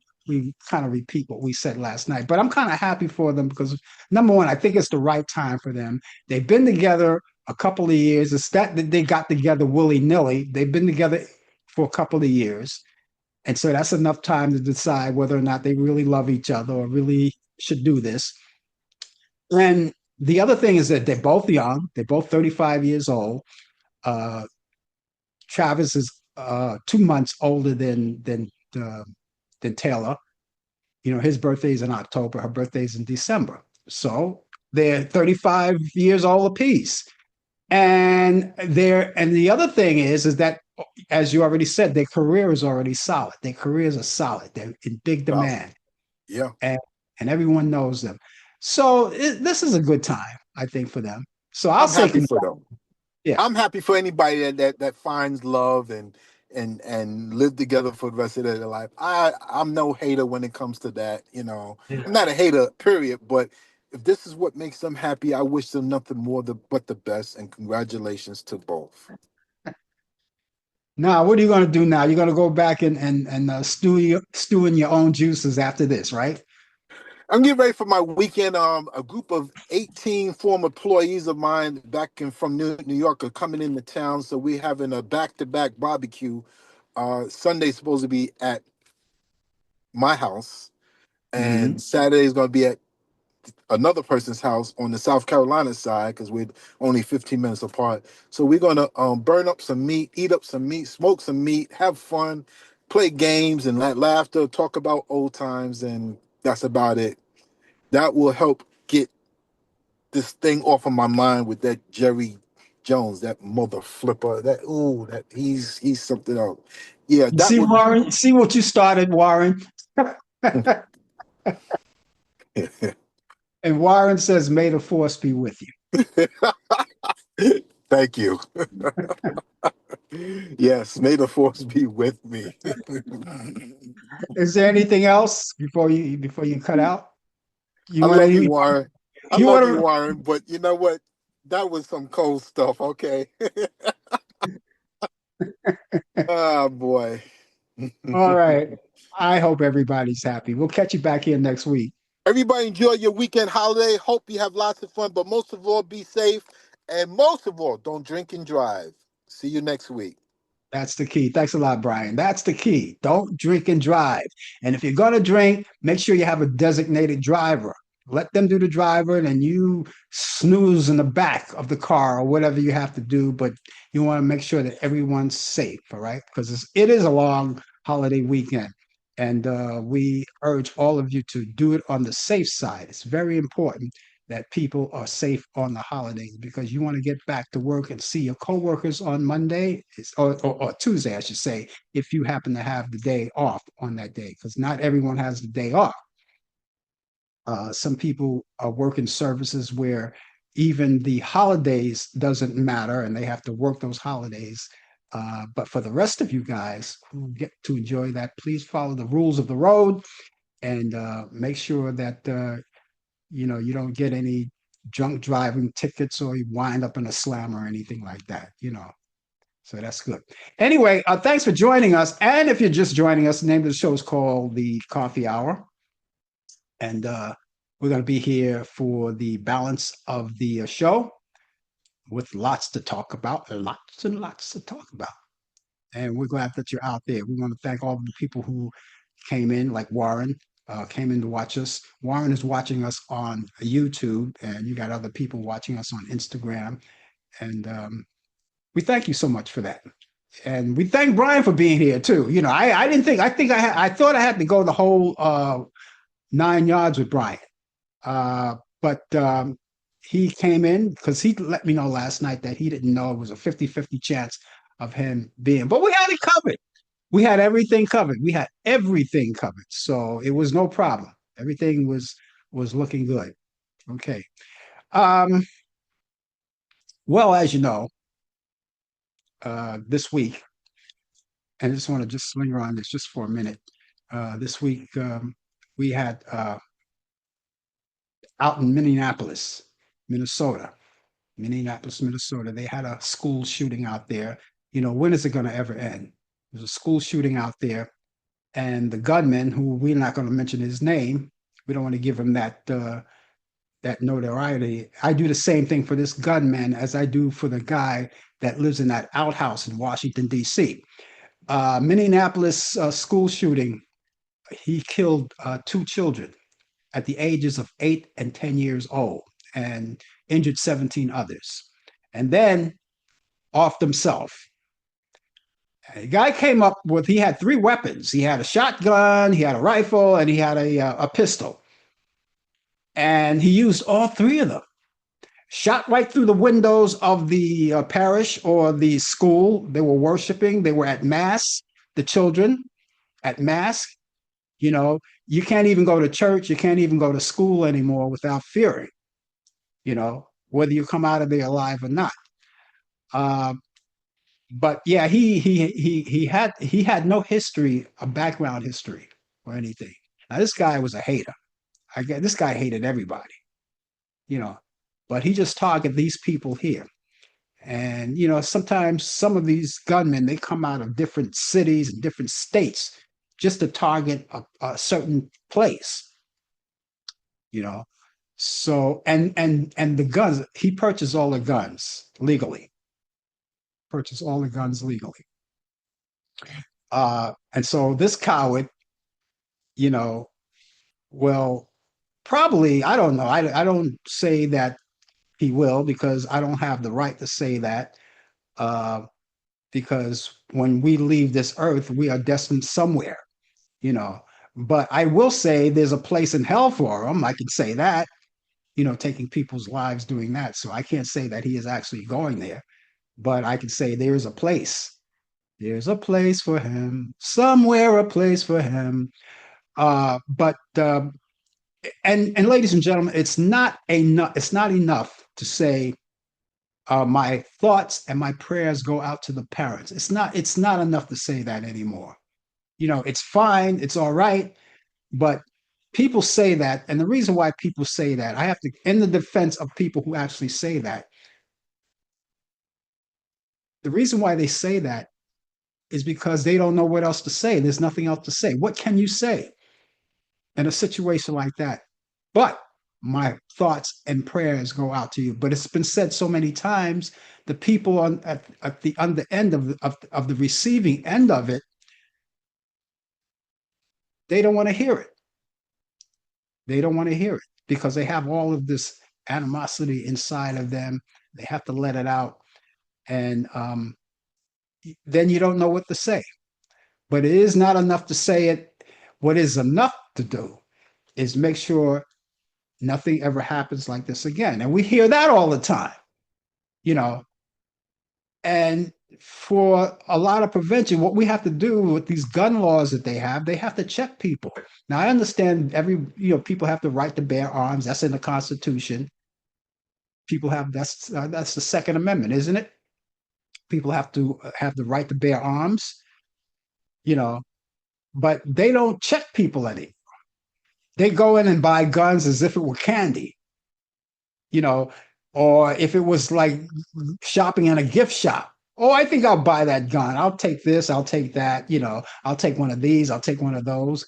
kind of repeat what we said last night. But I'm kind of happy for them because number one, I think it's the right time for them. They've been together a couple of years. It's that they got together willy nilly. They've been together for a couple of years, and so that's enough time to decide whether or not they really love each other or really should do this. And the other thing is that they're both young. They're both 35 years old. Uh, Travis is 2 months older than Taylor. You know, his birthday's in October. Her birthday's in December. So they're 35 years old apiece. And the other thing is that, as you already said, their career is already solid. Their careers are solid. They're in big Solid. demand, Yeah. and and everyone knows them. So this is a good time, I think, for them. So I'll I'm say, happy for them. yeah. I'm happy for anybody that finds love and live together for the rest of their life. I'm no hater when it comes to that. I'm not a hater, period. But if this is what makes them happy, I wish them nothing more but the best. And congratulations to both. Now, what are you going to do now? You're going to go back and stew in your own juices after this, right? I'm getting ready for my weekend. A group of 18 former employees of mine back from New York are coming into town, so we're having a back-to-back barbecue. Sunday's supposed to be at my house, Hmm. and Saturday is going to be at another person's house on the South Carolina side because we're only 15 minutes apart. So we're going to burn up some meat, eat up some meat, smoke some meat, have fun, play games and laughter, talk about old times, and that's about it. That will help get this thing off of my mind with that Jerry Jones, that mother flipper. That he's something else. Yeah, that See, would. Warren, see what you started, Warren. And Warren says, "May the force be with you." Thank you. Yes, may the force be with me. Is there anything else before you cut out? I You want love you, to Warren. I you love you, want to Warren. But you know what? That was some cold stuff. Okay. Oh boy. All right. I hope everybody's happy. We'll catch you back here next week. Everybody enjoy your weekend holiday. Hope you have lots of fun, but most of all, be safe. And most of all, don't drink and drive. See you next week. That's the key. Thanks a lot, Brian. That's the key. Don't drink and drive. And if you're going to drink, make sure you have a designated driver. Let them do the driver, and then you snooze in the back of the car or whatever you have to do. But you want to make sure that everyone's safe, all right? Because it is a long holiday weekend. And we urge all of you to do it on the safe side. It's very important that people are safe on the holidays because you want to get back to work and see your coworkers on Monday or Tuesday, I should say, if you happen to have the day off on that day, because not everyone has the day off. Some people are working services where even the holidays doesn't matter and they have to work those holidays. But for the rest of you guys who get to enjoy that, please follow the rules of the road and make sure that you don't get any drunk driving tickets or you wind up in a slam or anything like that. So that's good. Anyway, thanks for joining us. And if you're just joining us, the name of the show is called The Coffee Hour. And we're going to be here for the balance of the show with lots to talk about, lots and lots to talk about. And we're glad that you're out there. We want to thank all of the people who came in, like Warren, came in to watch us. Warren is watching us on YouTube, and you got other people watching us on Instagram. And we thank you so much for that. And we thank Brian for being here too. I didn't think I thought I had to go the whole 9 yards with Brian, but he came in because he let me know last night that he didn't know it was a 50-50 chance of him being. But we had it covered. We had everything covered. We had everything covered. So it was no problem. Everything was looking good. Okay. Um, well, as you know, this week, and I just want to just linger on this just for a minute. This week, we had out in Minneapolis, Minnesota, Minnesota. They had a school shooting out there. When is it going to ever end? There's a school shooting out there, and the gunman, who we're not going to mention his name, we don't want to give him that notoriety. I do the same thing for this gunman as I do for the guy that lives in that outhouse in Washington D.C. Minneapolis school shooting. He killed two children at the ages of 8 and 10 years old, and injured 17 others, and then offed himself. The guy came up with, he had three weapons. He had a shotgun, he had a rifle, and he had a pistol. And he used all three of them. Shot right through the windows of the parish or the school they were worshiping. They were at Mass, the children at Mass. You can't even go to church, you can't even go to school anymore without fearing, whether you come out of there alive or not. Uh, but yeah, he had no history, a background history or anything. Now this guy was a hater. This guy hated everybody, you know, but he just targeted these people here. And sometimes some of these gunmen, they come out of different cities and different states just to target a certain place, you know. So and the guns, he purchased all the guns legally. Purchased all the guns legally. And so this coward, you know, well, probably, I don't know. I don't say that he will, because I don't have the right to say that. Uh, because when we leave this earth, we are destined somewhere, you know. But I will say there's a place in hell for him. I can say that, taking people's lives doing that. So I can't say that he is actually going there, but I can say there's a place. There's a place for him, somewhere a place for him. But and ladies and gentlemen, it's not enough. It's not enough to say my thoughts and my prayers go out to the parents. It's not. It's not enough to say that anymore. It's fine. It's all right. But people say that, and the reason why people say that, I have to, in the defense of people who actually say that, the reason why they say that is because they don't know what else to say. There's nothing else to say. What can you say in a situation like that? But my thoughts and prayers go out to you. But it's been said so many times. The people at the end of the receiving end of it, they don't want to hear it. They don't want to hear it because they have all of this animosity inside of them. They have to let it out, and then you don't know what to say. But it is not enough to say it. What is enough to do is make sure nothing ever happens like this again. And we hear that all the time, you know. And for a lot of prevention, what we have to do with these gun laws that they have to check people. Now, I understand people have the right to bear arms. That's in the Constitution. People have, that's the Second Amendment, isn't it? People have to have the right to bear arms, you know, but they don't check people anymore. They go in and buy guns as if it were candy, you know, or if it was like shopping in a gift shop. Oh, I think I'll buy that gun. I'll take this. I'll take that. I'll take one of these. I'll take one of those.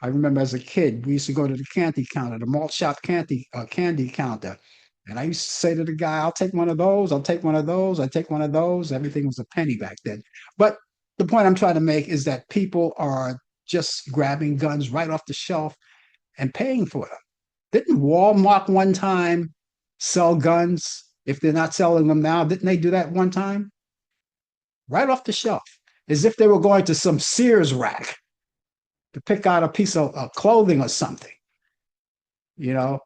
I remember as a kid, we used to go to the candy counter, the malt shop candy counter. And I used to say to the guy, I'll take one of those. I'll take one of those. I take one of those. Everything was a penny back then. But the point I'm trying to make is that people are just grabbing guns right off the shelf and paying for them. Didn't Walmart one time sell guns? If they're not selling them now, didn't they do that one time? Right off the shelf, as if they were going to some Sears rack to pick out a piece of clothing or something, you know.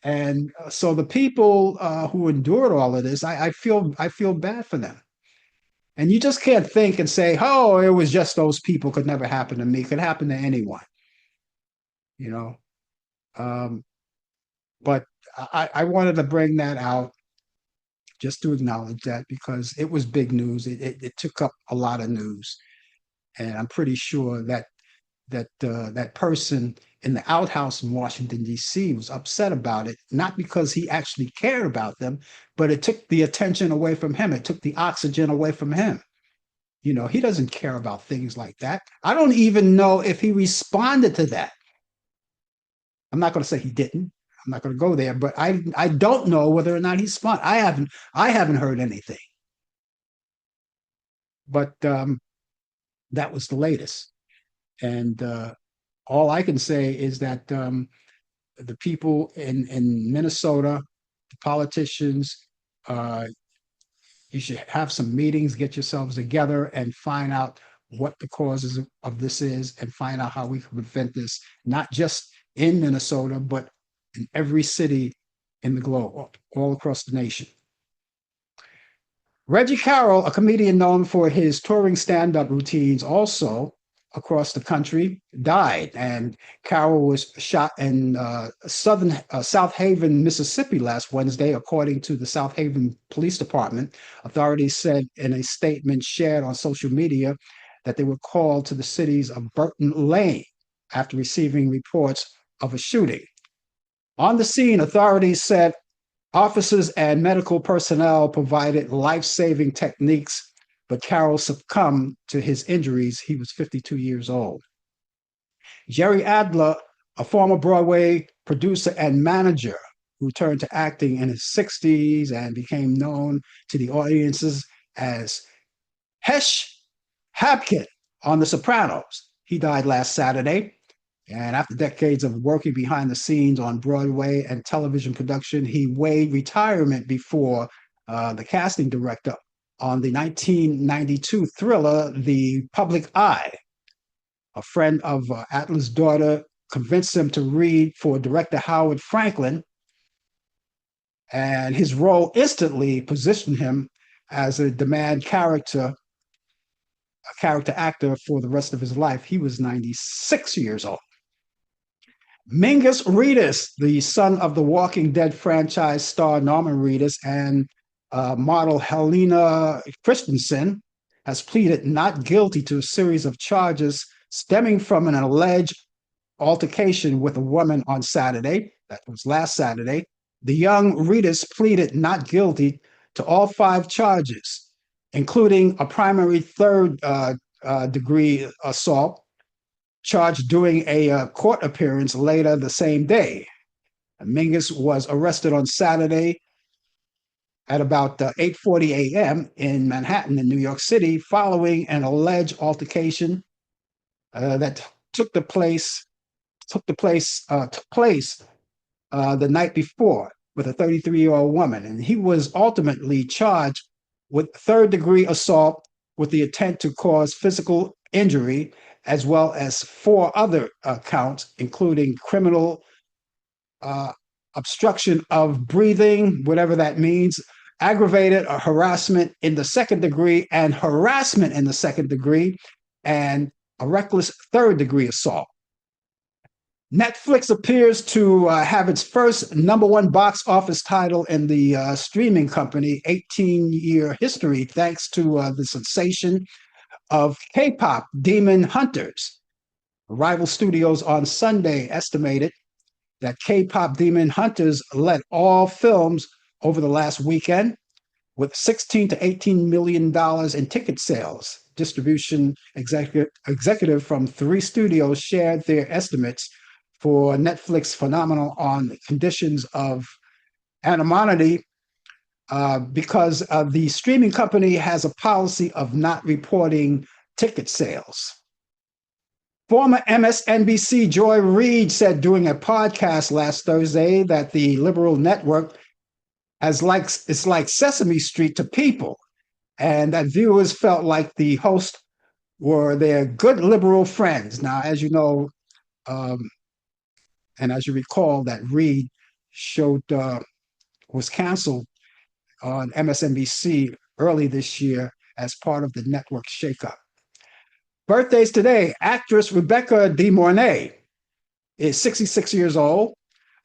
And so the people who endured all of this, I feel bad for them. And you just can't think and say, "Oh, it was just those people." Could never happen to me. Could happen to anyone, you know. But I wanted to bring that out just to acknowledge that because it was big news. It took up a lot of news, and I'm pretty sure that that person in the outhouse in Washington D.C. was upset about it, not because he actually cared about them, but it took the attention away from him. It took the oxygen away from him. You know, he doesn't care about things like that. I don't even know if he responded to that. I'm not going to say he didn't. I'm not going to go there, but I don't know whether or not he spun. I haven't heard anything. But that was the latest, and all I can say is that the people in Minnesota, the politicians, uh, you should have some meetings, get yourselves together, and find out what the causes of this is, and find out how we can prevent this, not just in Minnesota, but in every city in the globe, all across the nation. Reggie Carroll, a comedian known for his touring stand up routines also across the country, died. And Carroll was shot in South Haven, Mississippi last Wednesday, according to the South Haven Police Department. Authorities said in a statement shared on social media that they were called to the cities of Burton Lane after receiving reports of a shooting. On the scene, authorities said officers and medical personnel provided life-saving techniques, but Carroll succumbed to his injuries. He was 52 years old. Jerry Adler, a former Broadway producer and manager who turned to acting in his 60s and became known to the audiences as Hesh Habkin on The Sopranos. He died last Saturday. And after decades of working behind the scenes on Broadway and television production, he weighed retirement before the casting director on the 1992 thriller, The Public Eye. A friend of Adler's daughter convinced him to read for director Howard Franklin, and his role instantly positioned him as a demand character, a character actor for the rest of his life. He was 96 years old. Mingus Reedus, the son of the Walking Dead franchise star Norman Reedus and model Helena Christensen, has pleaded not guilty to a series of charges stemming from an alleged altercation with a woman on Saturday. That was last Saturday. The young Reedus pleaded not guilty to all 5 charges, including a primary third degree assault, charged during a court appearance later the same day. Mingus was arrested on Saturday at about 8:40 a.m. in Manhattan, in New York City, following an alleged altercation that took place the night before with a 33-year-old woman, and he was ultimately charged with third-degree assault with the intent to cause physical injury, as well as 4 other counts, including criminal obstruction of breathing, whatever that means, aggravated harassment in the second degree, and harassment in the second degree, and a reckless third-degree assault. Netflix appears to have its first #1 box office title in the streaming company 18-year history, thanks to the sensation of K-pop Demon Hunters. Rival Studios on Sunday estimated that K-pop Demon Hunters led all films over the last weekend with $16 to $18 million in ticket sales. Distribution executive from 3 studios shared their estimates for Netflix phenomenon on conditions of anonymity because the streaming company has a policy of not reporting ticket sales. Former MSNBC Joy Reid said during a podcast last Thursday that the liberal network it's like Sesame Street to people, and that viewers felt like the hosts were their good liberal friends. Now, as you know, and as you recall, that Reid showed was canceled on MSNBC early this year as part of the network shakeup. Birthdays today: actress Rebecca De Mornay is 66 years old.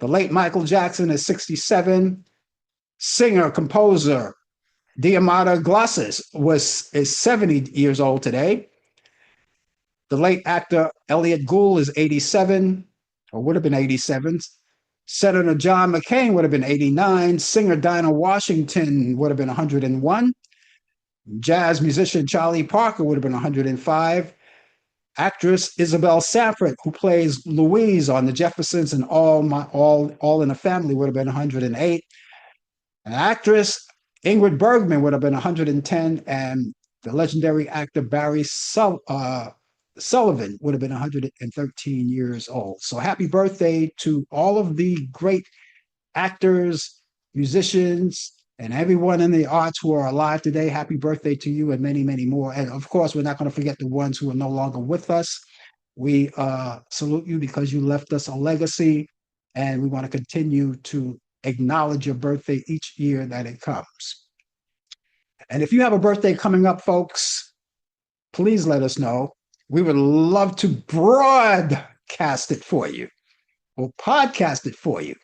The late Michael Jackson is 67. Singer, composer, Diamata Glasses is 70 years old today. The late actor Elliot Gould is 87, or would have been 87. Senator John McCain would have been 89. Singer Dinah Washington would have been 101. Jazz musician Charlie Parker would have been 105. Actress Isabel Sanford, who plays Louise on The Jeffersons and All in the Family, would have been 108. An actress Ingrid Bergman would have been 110, and the legendary actor Barry Sullivan would have been 113 years old. So happy birthday to all of the great actors, musicians, and everyone in the arts who are alive today. Happy birthday to you and many, many more. And of course, we're not going to forget the ones who are no longer with us. We salute you because you left us a legacy, and we want to continue to acknowledge your birthday each year that it comes. And if you have a birthday coming up, folks, please let us know. We would love to broadcast it for you or podcast it for you.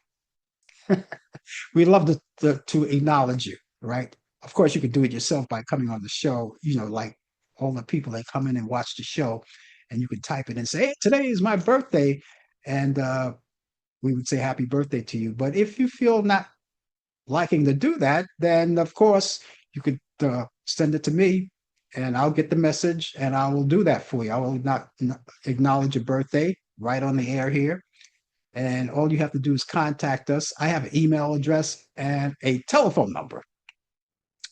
We love to acknowledge you, right? Of course, you could do it yourself by coming on the show, like all the people that come in and watch the show, and you could type it and say, hey, today is my birthday. And we would say happy birthday to you. But if you feel not liking to do that, then of course you could send it to me and I'll get the message and I will do that for you. I will not acknowledge your birthday right on the air here. And all you have to do is contact us. I have an email address and a telephone number.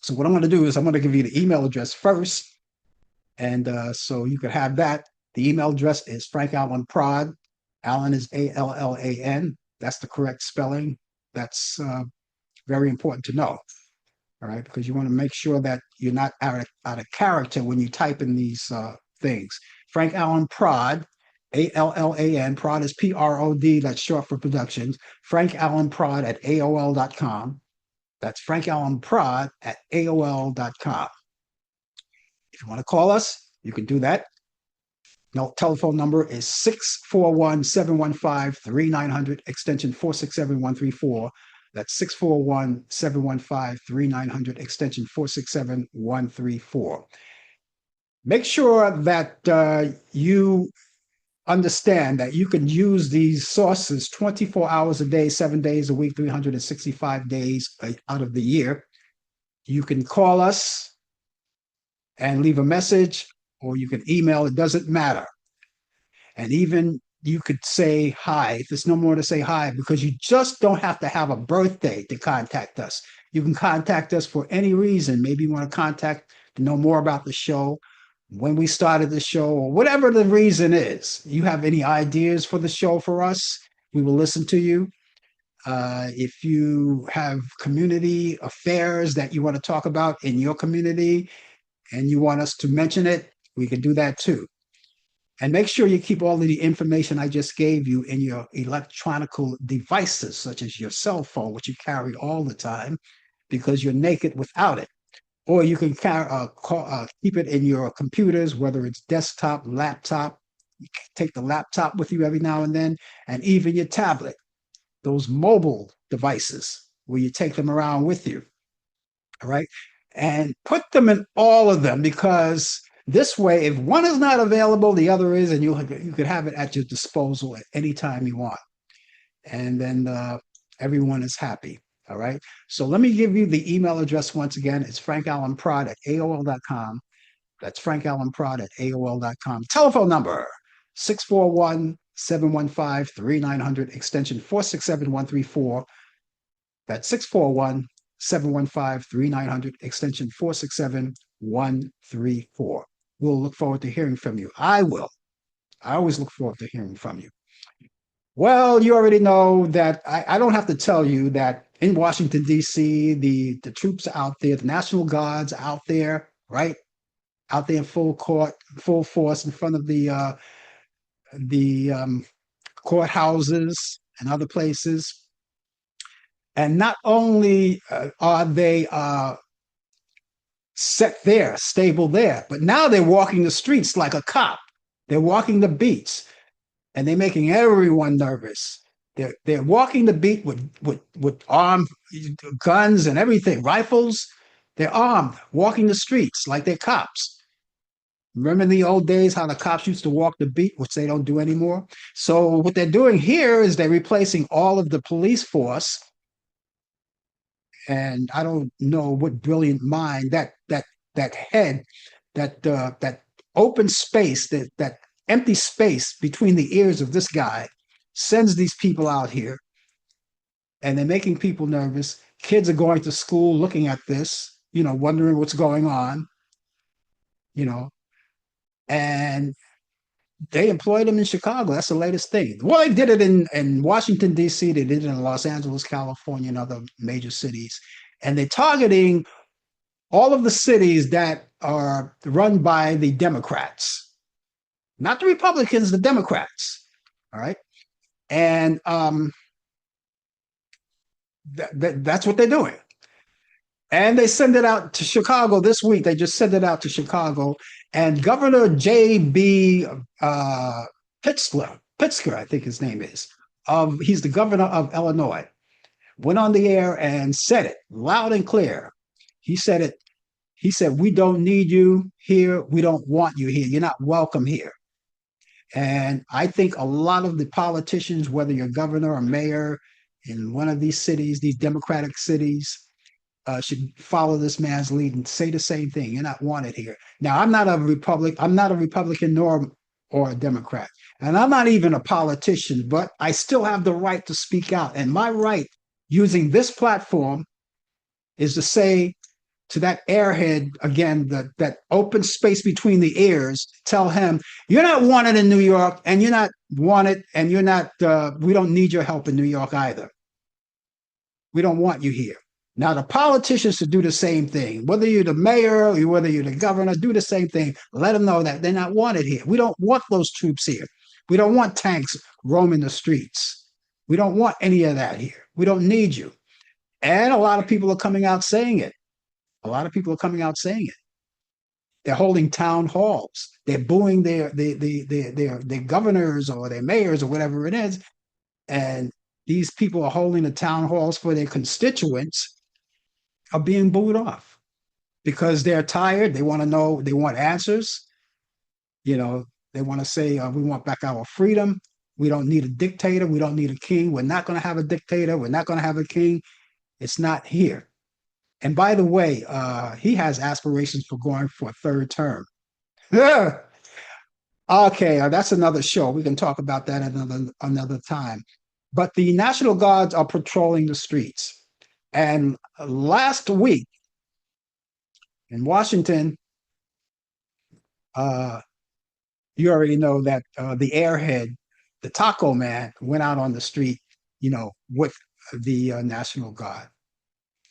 So what I'm going to do is I'm going to give you the email address first. And so you could have that. The email address is Frank Allan Prod. Allan is Allan. That's the correct spelling. That's very important to know. All right, because you want to make sure that you're not out of character when you type in these things. Frank Allan Prod, Allan. Prod is Prod. That's short for productions. Frank Allan Prod at AOL.com. That's Frank Allan Prod at AOL.com. If you want to call us, you can do that. No, telephone number is 641-715-3900, extension 467134. That's 641-715-3900, extension 467134. Make sure that you understand that you can use these sources 24 hours a day, 7 days a week, 365 days out of the year. You can call us and leave a message, or you can email. It doesn't matter. And even you could say hi. If there's no more to say hi, because you just don't have to have a birthday to contact us. You can contact us for any reason. Maybe you want to contact to know more about the show, when we started the show, or whatever the reason is. You have any ideas for the show for us, we will listen to you. If you have community affairs that you want to talk about in your community and you want us to mention it, we can do that too. And make sure you keep all of the information I just gave you in your electronic devices, such as your cell phone, which you carry all the time, because you're naked without it. Or you can keep it in your computers, whether it's desktop, laptop. You can take the laptop with you every now and then, and even your tablet, those mobile devices where you take them around with you. All right. And put them in all of them, because this way, if one is not available, the other is, and you could have it at your disposal at any time you want. And then everyone is happy. All right. So let me give you the email address once again. It's frankallanprod at AOL.com. That's frankallanprod at AOL.com. Telephone number 641-715-3900, extension 467134. That's 641-715-3900, extension 467134. We'll look forward to hearing from you. I will. I always look forward to hearing from you. Well, you already know that I don't have to tell you that in Washington, D.C., the troops are out there, the National Guards are out there, right? Out there in full force in front of the courthouses and other places. And not only are they set there, stable there, but now they're walking the streets like a cop. They're walking the beats, and they're making everyone nervous. They're walking the beat with armed guns and everything, rifles. They're armed, walking the streets like they're cops. Remember in the old days how the cops used to walk the beat, which they don't do anymore? So what they're doing here is they're replacing all of the police force. And I don't know what brilliant mind that head, that open space, that empty space between the ears of this guy sends these people out here, and they're making people nervous. Kids are going to school looking at this, wondering what's going on, you know, and they employed him in Chicago. That's the latest thing. Well, they did it in Washington, D.C., they did it in Los Angeles, California, and other major cities. And they're targeting all of the cities that are run by the Democrats, not the Republicans, the Democrats. All right. And that's what they're doing. And they send it out to Chicago this week. They just sent it out to Chicago. And Governor J.B. Pritzker, I think his name is, he's the governor of Illinois, went on the air and said it loud and clear. He said it. He said, we don't need you here. We don't want you here. You're not welcome here. And I think a lot of the politicians, whether you're governor or mayor in one of these cities, these Democratic cities, should follow this man's lead and say the same thing. You're not wanted here. Now, I'm not a Republican nor or a Democrat, and I'm not even a politician, but I still have the right to speak out. And my right using this platform is to say to that airhead again, that open space between the ears, tell him you're not wanted in New York, and you're not wanted, and you're not. We don't need your help in New York either. We don't want you here. Now, the politicians should do the same thing. Whether you're the mayor or whether you're the governor, do the same thing. Let them know that they're not wanted here. We don't want those troops here. We don't want tanks roaming the streets. We don't want any of that here. We don't need you. And a lot of people are coming out saying it. A lot of people are coming out saying it. They're holding town halls. They're booing their governors or their mayors or whatever it is. And these people are holding the town halls for their constituents are being booed off because they're tired. They want to know, they want answers. They want to say, we want back our freedom. We don't need a dictator. We don't need a king. We're not going to have a dictator. We're not going to have a king. It's not here. And by the way, he has aspirations for going for a third term. Okay, that's another show. We can talk about that another time. But the National Guards are patrolling the streets. And last week in Washington, you already know that the airhead, the taco man, went out on the street, with the National Guard.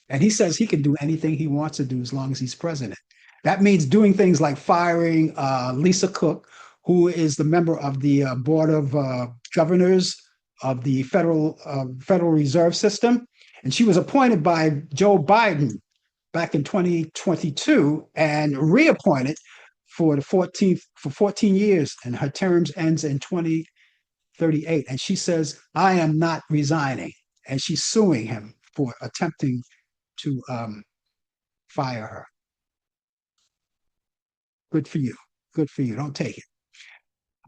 And he says he can do anything he wants to do as long as he's president. That means doing things like firing Lisa Cook, who is the member of the Board of Governors of the Federal Reserve System. And she was appointed by Joe Biden back in 2022 and reappointed for 14 years. And her term ends in 2038. And she says, I am not resigning. And she's suing him for attempting to fire her. Good for you. Good for you. Don't take it.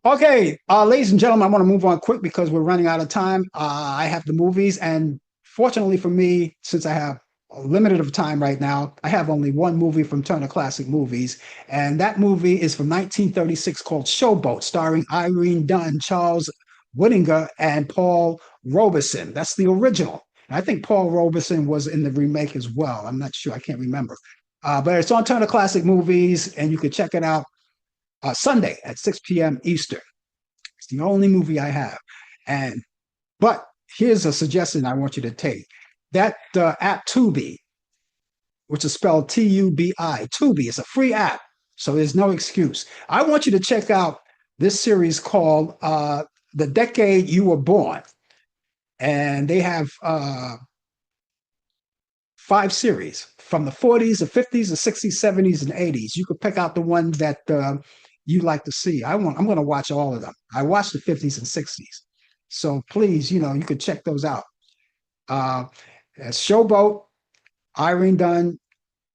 Okay, ladies and gentlemen, I want to move on quick because we're running out of time. I have the movies, and fortunately for me, since I have a limited of time right now, I have only one movie from Turner Classic Movies, and that movie is from 1936 called Showboat, starring Irene Dunne, Charles Whittinger, and Paul Robeson. That's the original. And I think Paul Robeson was in the remake as well. I'm not sure. I can't remember. But it's on Turner Classic Movies, and you can check it out Sunday at 6 p.m. Eastern. It's the only movie I have. But here's a suggestion I want you to take. That app Tubi, which is spelled T-U-B-I, Tubi, is a free app, so there's no excuse. I want you to check out this series called The Decade You Were Born. And they have 5 series from the 40s, the 50s, the 60s, 70s, and 80s. You could pick out the one that you like to see. I'm going to watch all of them. I watched the 50s and 60s. So please, you could check those out. Uh, Showboat, Irene Dunn,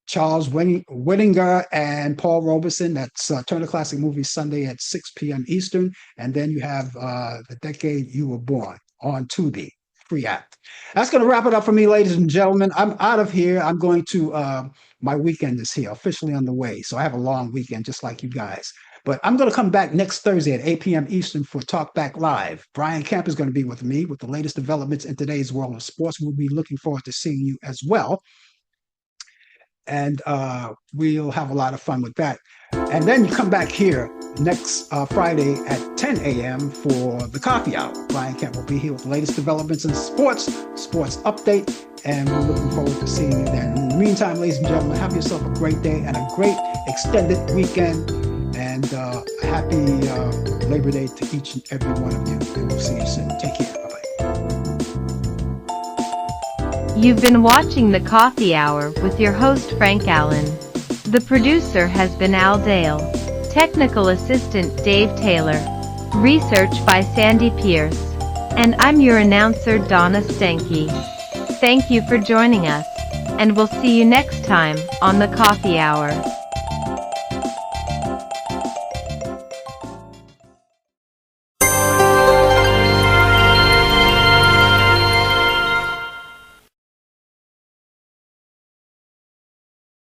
Charles Whittinger, and Paul Robeson. That's Turner Classic Movies Sunday at 6 p.m. Eastern. And then you have The Decade You Were Born on Tubi, free app. That's going to wrap it up for me, ladies and gentlemen. I'm out of here. I'm going to, my weekend is here, officially underway. So I have a long weekend, just like you guys. But I'm going to come back next Thursday at 8 p.m. Eastern for Talk Back Live. Brian Camp is going to be with me with the latest developments in today's world of sports. We'll be looking forward to seeing you as well. And we'll have a lot of fun with that. And then you come back here next Friday at 10 a.m. for the coffee hour. Brian Kemp will be here with the latest developments in sports update, and we're looking forward to seeing you then. In the meantime, ladies and gentlemen, have yourself a great day and a great extended weekend, and a happy Labor Day to each and every one of you. And we'll see you soon. Take care. You've been watching The Coffee Hour with your host Frank Allan. The producer has been Al Dale. Technical assistant Dave Taylor. Research by Sandy Pierce. And I'm your announcer Donna Stenke. Thank you for joining us, and we'll see you next time on The Coffee Hour.